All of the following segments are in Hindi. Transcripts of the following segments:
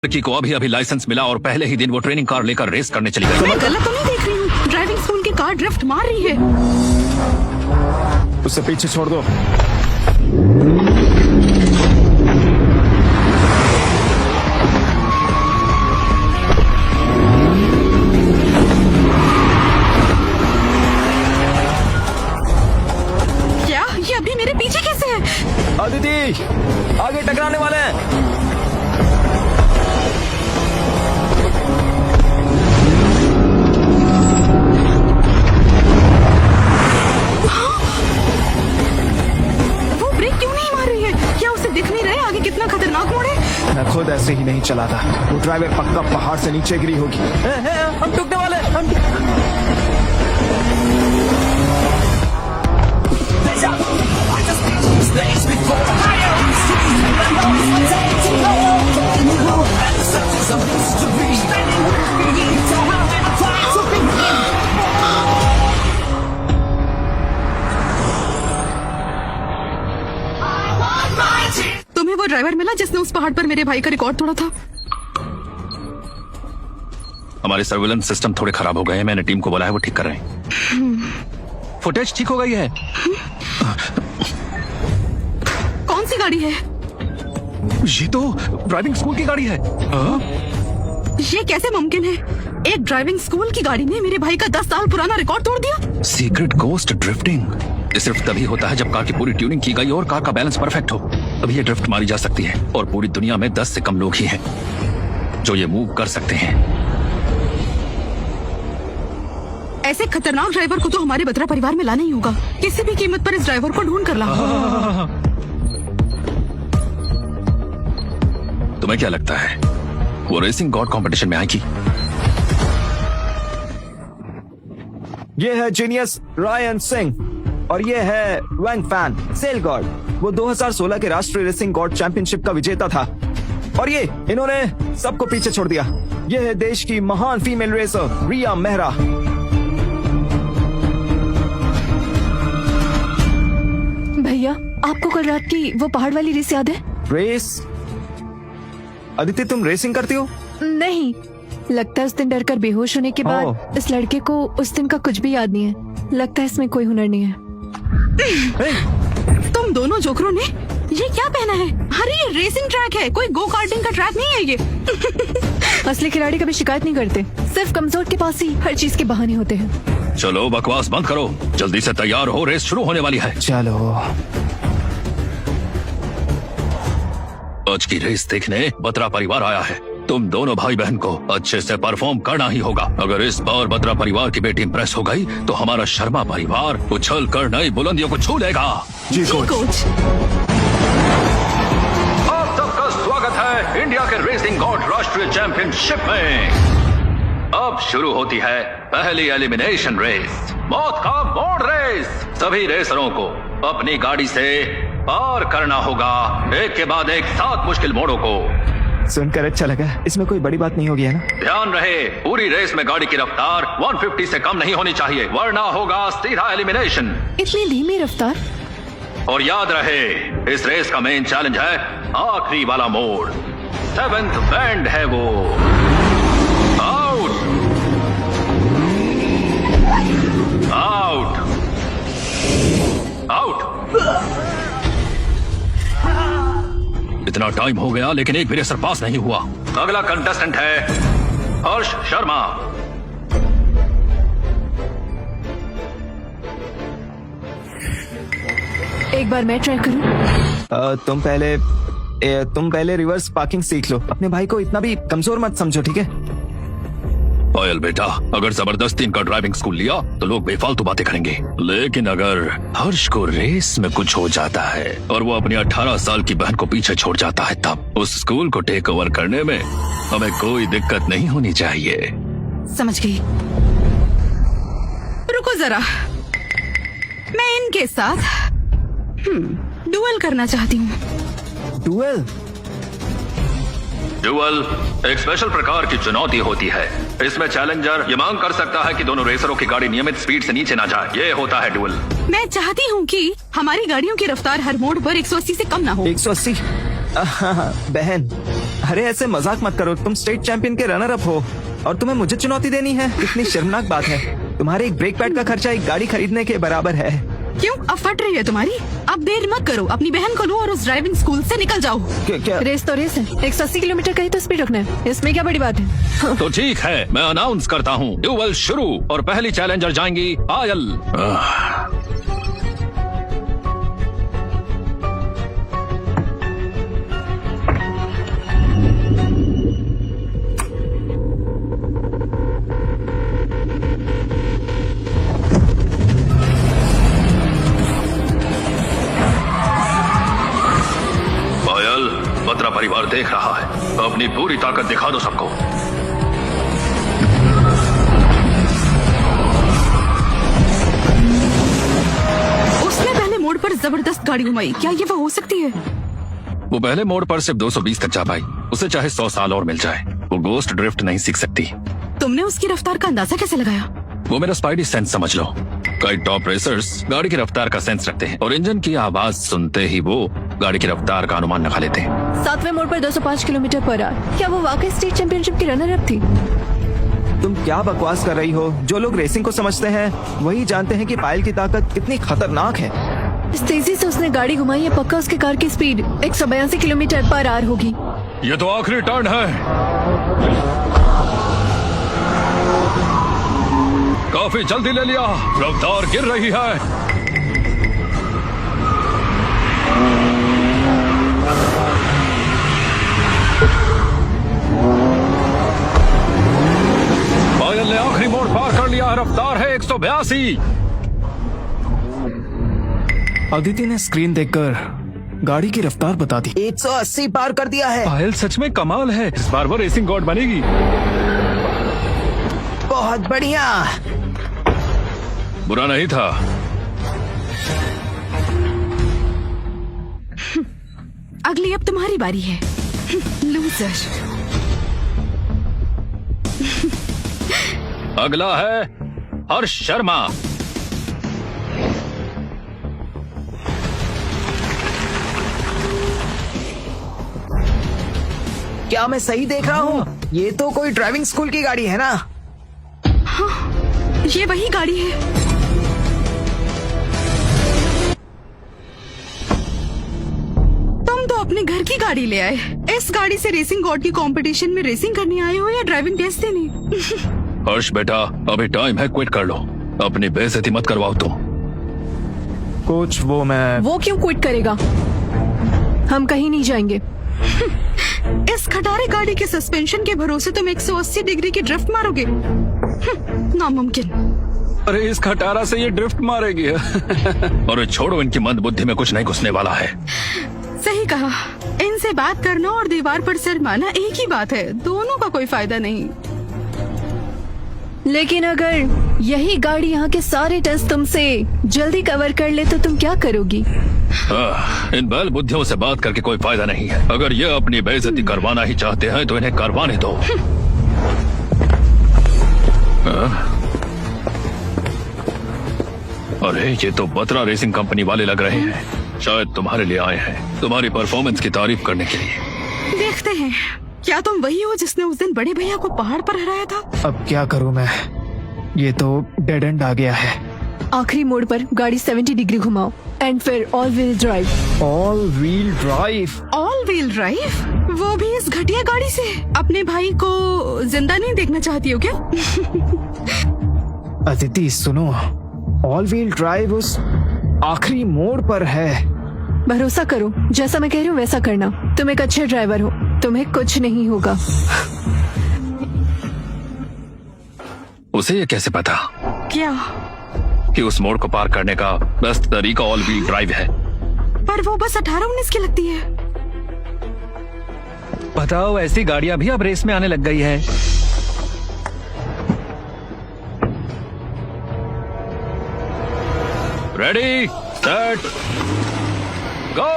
लड़की को अभी अभी लाइसेंस मिला और पहले ही दिन वो ट्रेनिंग कार लेकर रेस करने चली गई। मैं गलत तो नहीं देख रही हूँ? ड्राइविंग स्कूल की कार ड्रिफ्ट मार रही है। उसे पीछे छोड़ दो। क्या ये अभी मेरे पीछे कैसे है? अदिति, आगे टकराने वाले हैं। वो ब्रेक क्यों नहीं मार रही है? क्या उसे दिख नहीं रहा है आगे कितना खतरनाक मोड़ है? मैं खुद ऐसे ही नहीं चलाता। वो ड्राइवर पक्का पहाड़ से नीचे गिरी होगी। हम टूटने वाले हैं। तुम्हें वो ड्राइवर मिला जिसने उस पहाड़ पर मेरे भाई का रिकॉर्ड तोड़ा था? हमारे सर्विलेंस सिस्टम थोड़े खराब हो गए हैं। मैंने टीम को बोला है, वो ठीक कर रहे हैं। फुटेज ठीक हो गई है। कौन सी गाड़ी है? ये तो ड्राइविंग स्कूल की गाड़ी है। ये कैसे मुमकिन है? एक ड्राइविंग स्कूल की गाड़ी ने मेरे भाई का 10 साल पुराना रिकॉर्ड तोड़ दिया। सीक्रेट गोस्ट ड्रिफ्टिंग ये सिर्फ तभी होता है जब कार की पूरी ट्यूनिंग की गई और कार का बैलेंस परफेक्ट हो, तभी ये ड्रिफ्ट मारी जा सकती है। और पूरी दुनिया में 10 से कम लोग ही हैं जो ये मूव कर सकते हैं। ऐसे खतरनाक ड्राइवर को तो हमारे बत्रा परिवार में लाना ही होगा। किसी भी कीमत पर इस ड्राइवर को ढूंढ कर लाओ। तुम्हें क्या लगता है वो रेसिंग गॉड कंपटीशन में आएगी? ये है जीनियस रायन सिंह और ये है वैंग फैन सेल गॉड। वो 2016 के राष्ट्रीय रेसिंग गॉड चैंपियनशिप का विजेता था और ये इन्होंने सबको पीछे छोड़ दिया। ये है देश की महान फीमेल रेसर रिया मेहरा। भैया, आपको कल रात की वो पहाड़ वाली रेस याद है? रेस? अदिति, तुम रेसिंग करती हो? नहीं, लगता है उस दिन डरकर बेहोश होने के बाद इस लड़के को उस दिन का कुछ भी याद नहीं है। लगता है इसमें कोई हुनर नहीं है। तुम दोनों जोकरों ने ये क्या पहना है? अरे ये रेसिंग ट्रैक है, कोई गो कार्टिंग का ट्रैक नहीं है ये। असली खिलाड़ी कभी शिकायत नहीं करते, सिर्फ कमजोर के पास ही हर चीज के बहाने होते हैं। चलो बकवास बंद करो, जल्दी से तैयार हो, रेस शुरू होने वाली है। चलो। आज की रेस देखने बत्रा परिवार आया है। तुम दोनों भाई बहन को अच्छे से परफॉर्म करना ही होगा। अगर इस बार बत्रा परिवार की बेटी इंप्रेस हो गई तो हमारा शर्मा परिवार उछल कर नई बुलंदियों को छू लेगा। जी कोच। आप सबका स्वागत है इंडिया के रेसिंग गॉड राष्ट्रीय चैंपियनशिप में। अब शुरू होती है पहली एलिमिनेशन रेस, मौत का मोड़ रेस। सभी रेसरों को अपनी गाड़ी से पार करना होगा एक के बाद एक 7 मुश्किल मोड़ों को। सुनकर अच्छा लगा। इसमें कोई बड़ी बात नहीं होगी, है ना? ध्यान रहे, पूरी रेस में गाड़ी की रफ्तार 150 से कम नहीं होनी चाहिए, वरना होगा सीधा एलिमिनेशन। इतनी धीमी रफ्तार? और याद रहे, इस रेस का मेन चैलेंज है आखिरी वाला मोड़, 7th बैंड है वो। Out out out. इतना टाइम हो गया लेकिन एक भी रेसर पास नहीं हुआ। अगला कंटेस्टेंट है हर्ष शर्मा। एक बार मैं ट्राई करूं? तुम पहले रिवर्स पार्किंग सीख लो। अपने भाई को इतना भी कमजोर मत समझो, ठीक है? पायल बेटा, अगर जबरदस्ती इनका ड्राइविंग स्कूल लिया तो लोग बेफालतू बातें करेंगे, लेकिन अगर हर्ष को रेस में कुछ हो जाता है और वो अपनी 18 साल की बहन को पीछे छोड़ जाता है, तब उस स्कूल को टेक ओवर करने में हमें कोई दिक्कत नहीं होनी चाहिए। समझ गई। रुको जरा, मैं इनके साथ डुएल करना चाहती हूँ। डुएल? डुअल एक स्पेशल प्रकार की चुनौती होती है। इसमें चैलेंजर ये मांग कर सकता है कि दोनों रेसरों की गाड़ी नियमित स्पीड से नीचे ना जाए। ये होता है डुअल। मैं चाहती हूँ कि हमारी गाड़ियों की रफ्तार हर मोड़ पर 180 से कम ना हो। 180? बहन, अरे ऐसे मजाक मत करो, तुम स्टेट चैंपियन के रनर अप हो और तुम्हें मुझे चुनौती देनी है। कितनी शर्मनाक बात है। तुम्हारे एक ब्रेक पैड का खर्चा एक गाड़ी खरीदने के बराबर है। क्यों अब फट रही है तुम्हारी? अब देर मत करो, अपनी बहन को लो और उस ड्राइविंग स्कूल से निकल जाओ। क्या? रेस तो रेस है, 180 किलोमीटर का ही तो स्पीड रखना है, इसमें क्या बड़ी बात है। तो ठीक है, मैं अनाउंस करता हूँ, ड्यूअल शुरू और पहली चैलेंजर जाएंगी पायल। पायल, बत्रा परिवार देख रहा है, अपनी पूरी ताकत दिखा दो सबको। उसने पहले मोड़ पर जबरदस्त गाड़ी घुमाई, क्या ये वो हो सकती है? वो पहले मोड़ पर सिर्फ 220 तक जा पाई, उसे चाहे 100 साल और मिल जाए, वो गोस्ट ड्रिफ्ट नहीं सीख सकती। तुमने उसकी रफ्तार का अंदाजा कैसे लगाया? वो मेरा स्पाइडी सेंस समझ लो। कई टॉप रेसर्स गाड़ी की रफ्तार का सेंस रखते हैं और इंजन की आवाज सुनते ही वो गाड़ी की रफ्तार का अनुमान लगा लेते हैं। 7वें मोड़ पर 205 किलोमीटर पर आवर। क्या वो वाकई स्टेट चैंपियनशिप की रनर अप थी? तुम क्या बकवास कर रही हो? जो लोग रेसिंग को समझते हैं वही जानते हैं कि पायल की ताकत कितनी खतरनाक है। इस तेजी से उसने गाड़ी घुमाई है, पक्का उसकी कार की स्पीड 182 किलोमीटर पर आवर होगी। ये तो आखिरी टर्न है, काफी जल्दी ले लिया, रफ्तार गिर रही है। पायल ने आखिरी मोड़ पार कर लिया, रफ्तार है 182। अदिति ने स्क्रीन देखकर गाड़ी की रफ्तार बता दी। 180 पार कर दिया है। पायल सच में कमाल है, इस बार वो रेसिंग गॉड बनेगी। बहुत बढ़िया। बुरा नहीं था। अगली अब तुम्हारी बारी है, लूजर। अगला है हर्ष शर्मा। क्या मैं सही देख रहा हूँ? ये तो कोई ड्राइविंग स्कूल की गाड़ी है ना? ये वही गाड़ी है। तुम तो अपने घर की गाड़ी ले आए। इस गाड़ी से रेसिंग गॉड की कंपटीशन में रेसिंग करने आए हो या ड्राइविंग टेस्ट देने? हर्ष बेटा, अभी टाइम है, क्विट कर लो, अपनी बेइज्जती मत करवाओ तुम। कोच वो क्यों क्विट करेगा? हम कहीं नहीं जाएंगे। इस खटारे गाड़ी के सस्पेंशन के भरोसे तुम 180 डिग्री की ड्रिफ्ट मारोगे? नामुमकिन। अरे इस खटारा से ये ड्रिफ्ट मारेगी। अरे छोड़ो, इनकी मंदबुद्धि में कुछ नहीं घुसने वाला है। सही कहा, इनसे बात करना और दीवार पर सिर मारना एक ही बात है, दोनों का कोई फायदा नहीं। लेकिन अगर यही गाड़ी यहाँ के सारे टेस्ट तुमसे जल्दी कवर कर ले तो तुम क्या करोगी? इन बैल बुद्धियों से बात करके कोई फायदा नहीं है। अगर ये अपनी बेइज्जती करवाना ही चाहते हैं तो इन्हें करवाने दो। अरे ये तो बत्रा रेसिंग कंपनी वाले लग रहे हैं, शायद तुम्हारे लिए आए हैं, तुम्हारी परफॉर्मेंस की तारीफ करने के लिए। देखते हैं, क्या तुम वही हो जिसने उस दिन बड़े भैया को पहाड़ पर हराया था? अब क्या करूं मैं, ये तो डेड एंड आ गया है। आखिरी मोड़ पर गाड़ी 70 डिग्री घुमाओ एंड फिर all wheel drive. All wheel drive? All wheel drive? वो भी इस घटिया गाड़ी से? अपने भाई को जिंदा नहीं देखना चाहती हो क्या? अदिति सुनो, ऑल व्हील ड्राइव उस आखिरी मोड़ पर है। भरोसा करो, जैसा मैं कह रही हूँ वैसा करना। तुम एक अच्छे ड्राइवर हो, तुम्हें कुछ नहीं होगा। उसे ये कैसे पता क्या कि उस मोड़ को पार करने का बेस्ट तरीका ऑल व्हील ड्राइव है? पर वो बस 18-19 की लगती है। बताओ, ऐसी गाड़ियां भी अब रेस में आने लग गई है। रेडी, सेट, गो।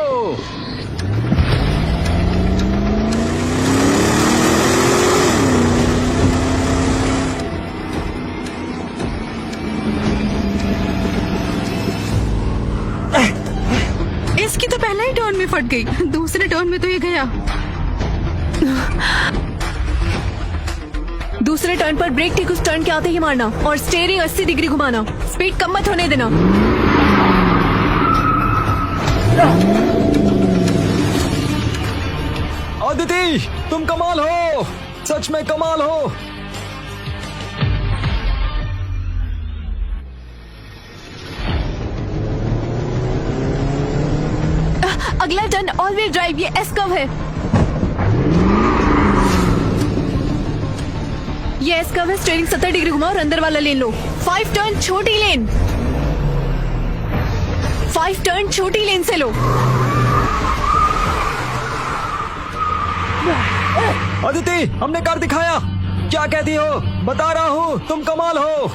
इसकी तो पहले ही टर्न में फट गई, दूसरे टर्न में तो ये गया। दूसरे टर्न पर ब्रेक ठीक उस टर्न के आते ही मारना और स्टीयरिंग 80 डिग्री घुमाना। स्पीड कम मत होने देना। अदिति, तुम कमाल हो, सच में कमाल हो। अगला टर्न ऑल व्हील ड्राइव, ये एस कर्व है। ये एस कर्व है, स्टीयरिंग 70 डिग्री घुमाओ और अंदर वाला लेन लो। 5 टर्न छोटी लेन, 5 टर्न छोटी लेन से लो। अदिति, हमने कार दिखाया, क्या कहती हो? बता रहा हूँ, तुम कमाल हो।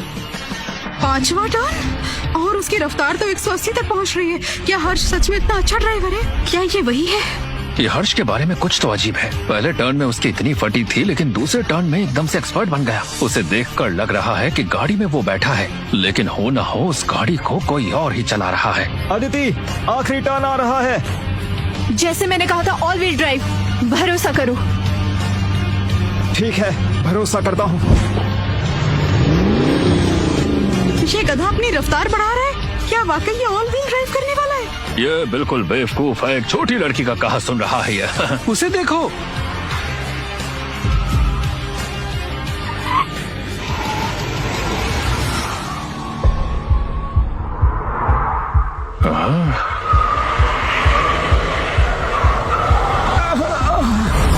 5वां टर्न और उसकी रफ्तार तो 180 तक पहुंच रही है। क्या हर्ष सच में इतना अच्छा ड्राइवर है? क्या ये वही है? ये हर्ष के बारे में कुछ तो अजीब है। पहले टर्न में उसकी इतनी फटी थी, लेकिन दूसरे टर्न में एकदम से एक्सपर्ट बन गया। उसे देखकर लग रहा है कि गाड़ी में वो बैठा है, लेकिन हो न हो उस गाड़ी को कोई और ही चला रहा है। अदिति, आखिरी टर्न आ रहा है। जैसे मैंने कहा था, ऑल व्हील ड्राइव, भरोसा करो। ठीक है, भरोसा करता हूँ। ये गधा अपनी रफ्तार बढ़ा रहा है। क्या वाकई ये ऑल व्हील ड्राइव करने वाला है? ये बिल्कुल बेवकूफ है, एक छोटी लड़की का कहा सुन रहा है ये। उसे देखो।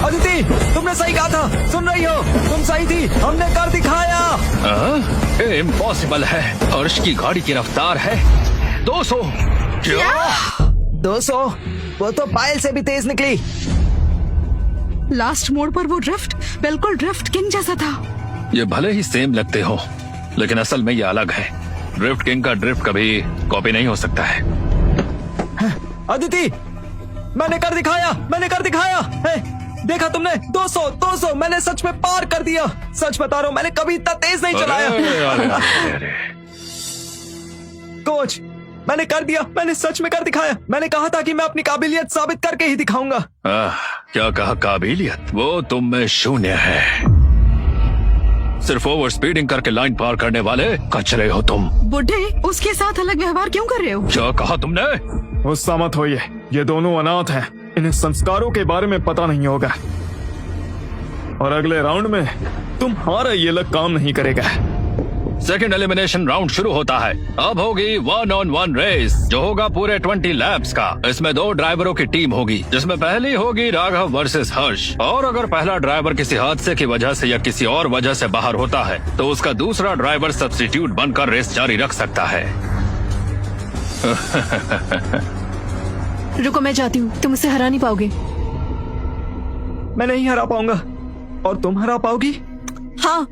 अदिति, तुमने सही कहा था, सुन रही हो? तुम सही थी, हमने कार दिखाया। ये इम्पॉसिबल है। हर्ष की गाड़ी की रफ्तार है 200। क्या? 200? वो तो पायल से भी तेज निकली। लास्ट मोड़ पर वो ड्रिफ्ट बिल्कुल ड्रिफ्ट किंग जैसा था। ये भले ही सेम लगते हो, लेकिन असल में ये अलग है। ड्रिफ्ट किंग का ड्रिफ्ट कभी कॉपी नहीं हो सकता है। अदिति, मैंने कर दिखाया, मैंने कर दिखाया। देखा तुमने? 200 मैंने सच में पार कर दिया। सच बता रहा हूँ, मैंने कभी इतना तेज नहीं चलाया। अरे। कोच, मैंने कर दिया, मैंने सच में कर दिखाया। मैंने कहा था कि मैं अपनी काबिलियत साबित करके ही दिखाऊंगा। क्या कहा? काबिलियत? वो तुम में शून्य है। सिर्फ ओवर स्पीडिंग करके लाइन पार करने वाले कचरे हो तुम। बुड्ढे, उसके साथ अलग व्यवहार क्यों कर रहे हो? क्या कहा तुमने? गुस्सा मत होइए, ये दोनों अनाथ हैं। इन्हें संस्कारों के बारे में पता नहीं होगा और अगले राउंड में तुम्हारा ये लग काम नहीं करेगा। सेकंड एलिमिनेशन राउंड शुरू होता है। अब होगी 1-on-1 रेस, जो होगा पूरे 20 लैप्स का। इसमें 2 ड्राइवरों की टीम होगी, जिसमें पहली होगी राघव वर्सेस हर्ष। और अगर पहला ड्राइवर किसी हादसे की वजह से या किसी और वजह से बाहर होता है, तो उसका दूसरा ड्राइवर सब्स्टिट्यूट बनकर रेस जारी रख सकता है। रुको, मैं जाती हूँ, तुम उसे हरा नहीं पाओगे। मैं नहीं हरा पाऊंगा और तुम हरा पाओगी? हाँ।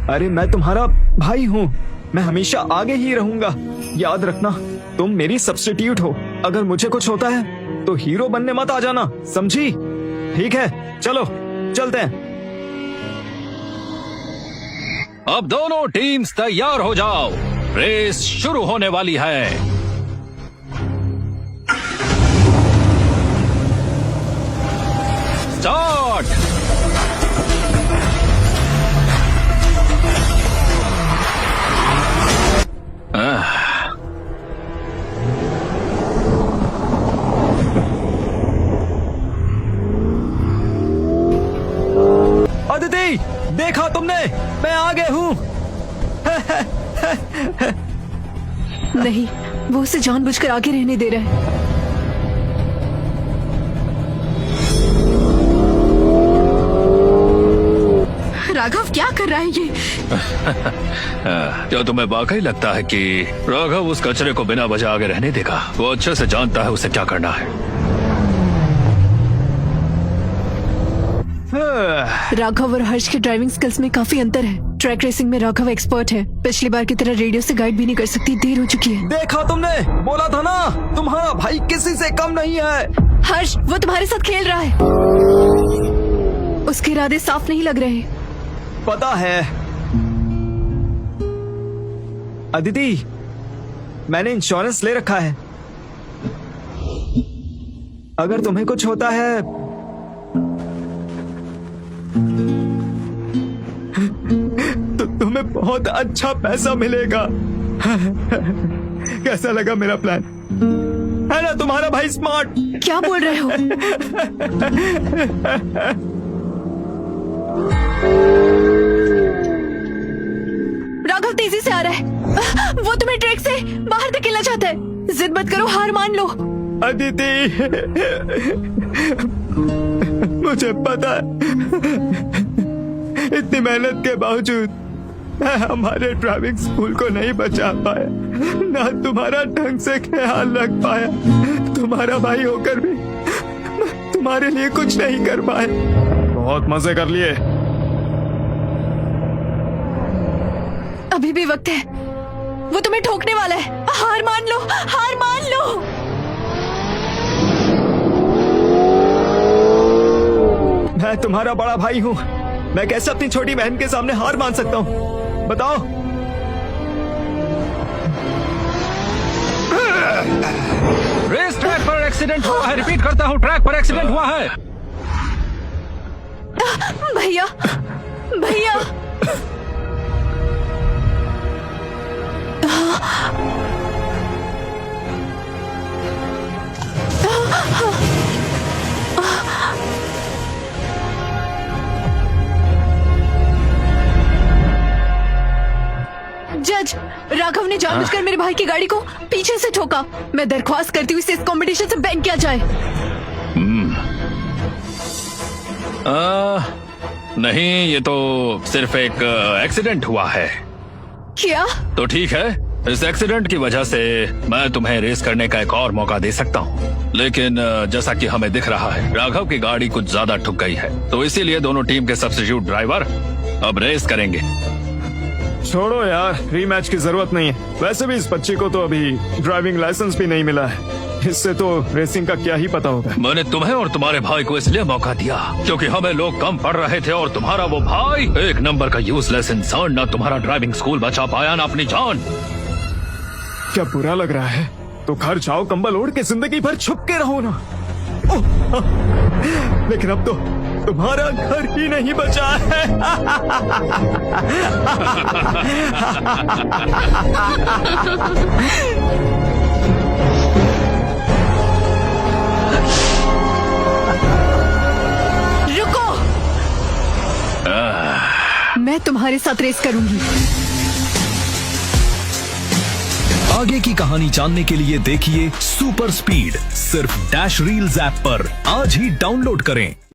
अरे मैं तुम्हारा भाई हूँ, मैं हमेशा आगे ही रहूंगा। याद रखना, तुम मेरी सब्स्टिट्यूट हो। अगर मुझे कुछ होता है तो हीरो बनने मत आ जाना, समझी? ठीक है, चलो चलते हैं। अब दोनों टीम्स तैयार हो जाओ, रेस शुरू होने वाली है। स्टार्ट। अदिति, देखा तुमने? मैं आगे हूँ। नहीं, वो उसे जानबूझकर आगे रहने दे रहा है। राघव, क्या कर रहा है ये? क्या तुम्हें वाकई लगता है कि राघव उस कचरे को बिना वजह आगे रहने देगा? वो अच्छे से जानता है उसे क्या करना है। राघव और हर्ष के ड्राइविंग स्किल्स में काफी अंतर है। ट्रैक रेसिंग में राघव एक्सपर्ट है, पिछली बार की तरह रेडियो से गाइड भी नहीं कर सकती। देर हो चुकी है। देखा तुमने? बोला था ना, तुम्हारा भाई किसी से कम नहीं है। हर्ष, वो तुम्हारे साथ खेल रहा है। उसके इरादे साफ नहीं लग रहे। पता है अदिति, मैंने इंश्योरेंस ले रखा है। अगर तुम्हें कुछ होता है बहुत अच्छा पैसा मिलेगा। कैसा लगा मेरा प्लान? है ना तुम्हारा भाई स्मार्ट? क्या बोल रहे हो? राघव तेजी से आ रहा है। वो तुम्हें ट्रैक से बाहर धकेलना चाहता है। जिद मत करो, हार मान लो। अदिति, मुझे पता है इतनी मेहनत के बावजूद मैं हमारे ड्राइविंग स्कूल को नहीं बचा पाया, ना तुम्हारा ढंग से ख्याल रख पाया। तुम्हारा भाई होकर भी मैं तुम्हारे लिए कुछ नहीं कर पाया। बहुत मजे कर लिए। अभी भी वक्त है। वो तुम्हें ठोकने वाला है। हार मान लो, हार मान लो। मैं तुम्हारा बड़ा भाई हूँ। मैं कैसे अपनी छोटी बहन के सामने हार मान सकता हूँ? बताओ। रेस ट्रैक पर एक्सीडेंट हुआ है। रिपीट करता हूँ, ट्रैक पर एक्सीडेंट हुआ है। भैया, भैया। जज, राघव ने जानबूझकर मेरे भाई की गाड़ी को पीछे से ठोका। मैं दरख्वास्त करती हूँ इसे इस कंपटीशन से बैन किया जाए। नहीं, ये तो सिर्फ एक एक्सीडेंट हुआ है। क्या? तो ठीक है, इस एक्सीडेंट की वजह से मैं तुम्हें रेस करने का एक और मौका दे सकता हूँ, लेकिन जैसा कि हमें दिख रहा है राघव की गाड़ी कुछ ज्यादा ठुक गई है, तो इसीलिए दोनों टीम के सब्स्टिट्यूट ड्राइवर अब रेस करेंगे। छोड़ो यार, रीमैच की जरूरत नहीं है। वैसे भी इस बच्चे को तो अभी ड्राइविंग लाइसेंस भी नहीं मिला है, इससे तो रेसिंग का क्या ही पता होगा। मैंने तुम्हें और तुम्हारे भाई को इसलिए मौका दिया क्योंकि हमें लोग कम पड़ रहे थे, और तुम्हारा वो भाई एक नंबर का यूजलेस इंसान, ना तुम्हारा ड्राइविंग स्कूल बचा पाया ना अपनी जान। क्या बुरा लग रहा है? तो घर जाओ, कंबल ओढ़ के जिंदगी भर छुप के रहो ना। ओह, लेकिन अब तो तुम्हारा घर ही नहीं बचा है। रुको, मैं तुम्हारे साथ रेस करूंगी। आगे की कहानी जानने के लिए देखिए सुपर स्पीड सिर्फ डैश रील्स ऐप पर। आज ही डाउनलोड करें।